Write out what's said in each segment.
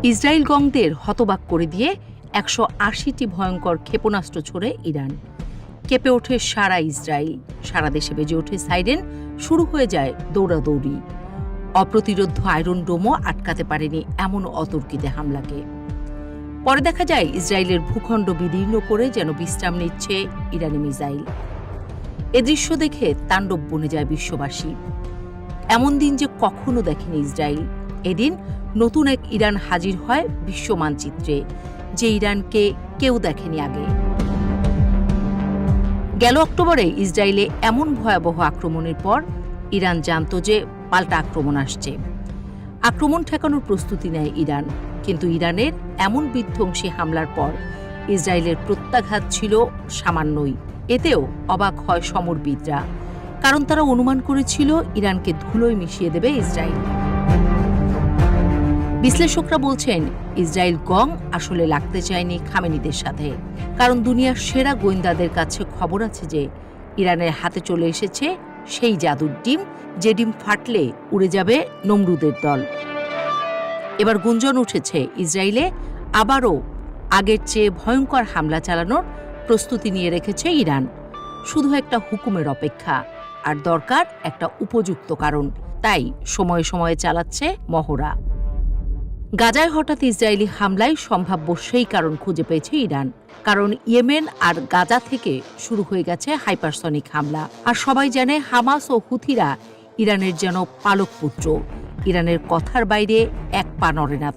Israel গংদের হতবাক করে দিয়ে ১৮০টি ভয়ঙ্কর ক্ষেপণাস্ত্র ছোড়ে ইরান। কেঁপে ওঠে সারা ইসরায়েল, সারা দেশে বেজে ওঠে সাইরেন, শুরু হয়ে যায় দৌড়াদৌড়ি। অপ্রতিরোধ আয়রন ডোমও আটকাতে পারেনি এমন অতর্কিতে হামলাকে। পরে দেখা যায় ইসরায়েলের ভূখণ্ড বিদীর্ণ করে যেন বিশ্রাম নিচ্ছে ইরানি মিসাইল। এ দৃশ্য দেখে তাণ্ডব বনে যায় বিশ্ববাসী। এমন দিন যে কখনো দেখেনি ইসরায়েল। এদিন নতুন এক ইরান হাজির হয় বিশ্ব মানচিত্রে, যে ইরানকে কেউ দেখেনি আগে। গেল অক্টোবরে ইসরায়েলে এমন ভয়াবহ আক্রমণের পর ইরান জানত যে পাল্টা আক্রমণ আসছে। আক্রমণ ঠেকানোর প্রস্তুতি নেয় ইরান, কিন্তু ইরানের এমন বিধ্বংসী হামলার পর ইসরায়েলের প্রত্যাঘাত ছিল সামান্যই। এতেও অবাক হয় সমরবিদরা, কারণ তারা অনুমান করেছিল ইরানকে ধুলোয় মিশিয়ে দেবে ইসরায়েল। বিশ্লেষকরা বলছেন ইসরায়েল গং আসলে লাগতে চায়নি খামেনিদের সাথে, কারণ দুনিয়ার সেরা গোয়েন্দাদের কাছে খবর আছে যে ইরানের হাতে চলে এসেছে সেই জাদুর ডিম, যে ডিম ফাটলে উড়ে যাবে নমরুদের দল। এবার গুঞ্জন উঠেছে ইসরায়েলে আবারও আগের চেয়ে ভয়ঙ্কর হামলা চালানোর প্রস্তুতি নিয়ে রেখেছে ইরান। শুধু একটা হুকুমের অপেক্ষা, আর দরকার একটা উপযুক্ত কারণ। তাই সময়ে সময়ে চালাচ্ছে মহড়া। গাজায় হঠাৎ ইসরায়েলি হামলায় সম্ভাব্য সেই কারণ খুঁজে পেয়েছে ইরান, কারণ ইয়েমেন আর গাজা থেকে শুরু হয়ে গেছে হাইপারসনিক হামলা। আর সবাই জানে হামাস ও হুথিরা ইরানের যেন পালক পুত্র। ইরানের কথার বাইরে এক পা নড়ে না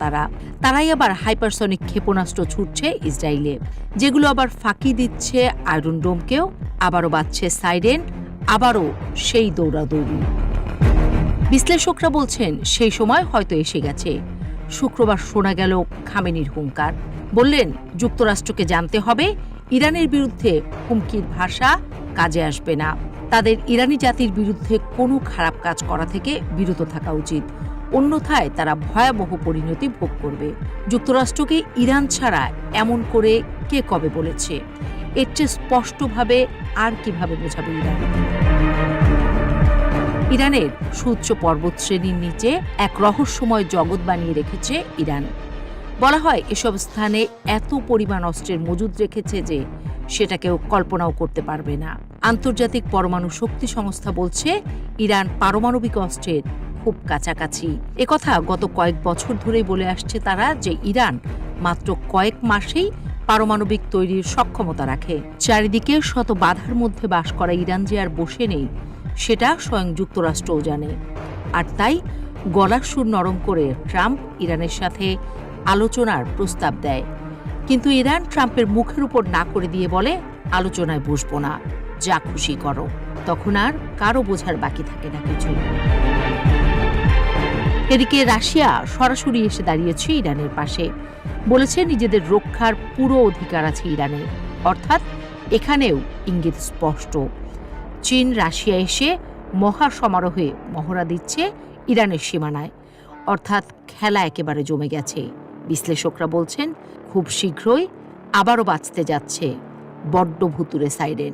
তারাই আবার হাইপারসনিক ক্ষেপণাস্ত্র ছুটছে ইসরায়েলে, যেগুলো আবার ফাঁকি দিচ্ছে আয়রন ডোমকেও। আবারও বাজছে সাইরেন, আবারও সেই দৌড়াদৌড়ি। বিশ্লেষকরা বলছেন সেই সময় হয়তো এসে গেছে। শুক্রবার শোনা গেল খামেনির হুঙ্কার। বললেন যুক্তরাষ্ট্রকে জানতে হবে ইরানের বিরুদ্ধে হুমকির ভাষা কাজে আসবে না। তাদের ইরানি জাতির বিরুদ্ধে কোনো খারাপ কাজ করা থেকে বিরত থাকা উচিত, অন্যথায় তারা ভয়াবহ পরিণতি ভোগ করবে। যুক্তরাষ্ট্রকে ইরান ছাড়া এমন করে কে কবে বলেছে? এর চেয়ে স্পষ্টভাবে আর কিভাবে বোঝাবে ইরান? ইরানের সুউচ্চ পর্বতশ্রেণীর নিচে এক রহস্যময় জগৎ বানিয়ে রেখেছে ইরান। বলা হয় এসব স্থানে এত পরিমাণ অস্ত্রের মজুদ রেখেছে যে সেটা কেউ কল্পনাও করতে পারবে না। আন্তর্জাতিক পরমাণু শক্তি সংস্থা বলছে ইরান পারমাণবিক অস্ত্রের খুব কাছাকাছি। একথা গত কয়েক বছর ধরেই বলে আসছে তারা, যে ইরান মাত্র কয়েক মাসেই পারমাণবিক তৈরির সক্ষমতা রাখে। চারিদিকে শত বাধার মধ্যে বাস করা ইরান যে আর বসে নেই, সেটা স্বয়ং যুক্তরাষ্ট্রও জানে। আর তাই গলার সুর নরম করে ট্রাম্প ইরানের সাথে আলোচনার প্রস্তাব দেয়। কিন্তু ইরান ট্রাম্পের মুখের উপর না করে দিয়ে বলে, আলোচনায় বসবো না, যা খুশি করো। তখন আর কারো বোঝার বাকি থাকে না কিছু। এদিকে রাশিয়া সরাসরি এসে দাঁড়িয়েছে ইরানের পাশে, বলেছে নিজেদের রক্ষার পুরো অধিকার আছে ইরানের। অর্থাৎ এখানেও ইঙ্গিত স্পষ্ট, চীন রাশিয়া এসে মহা সমারোহে মহড়া দিচ্ছে ইরানের সীমানায়। অর্থাৎ খেলা একেবারে জমে গেছে। বিশ্লেষকরা বলছেন খুব শীঘ্রই আবারও বাজতে যাচ্ছে বড্ড ভুতুড়ে সাইরেন।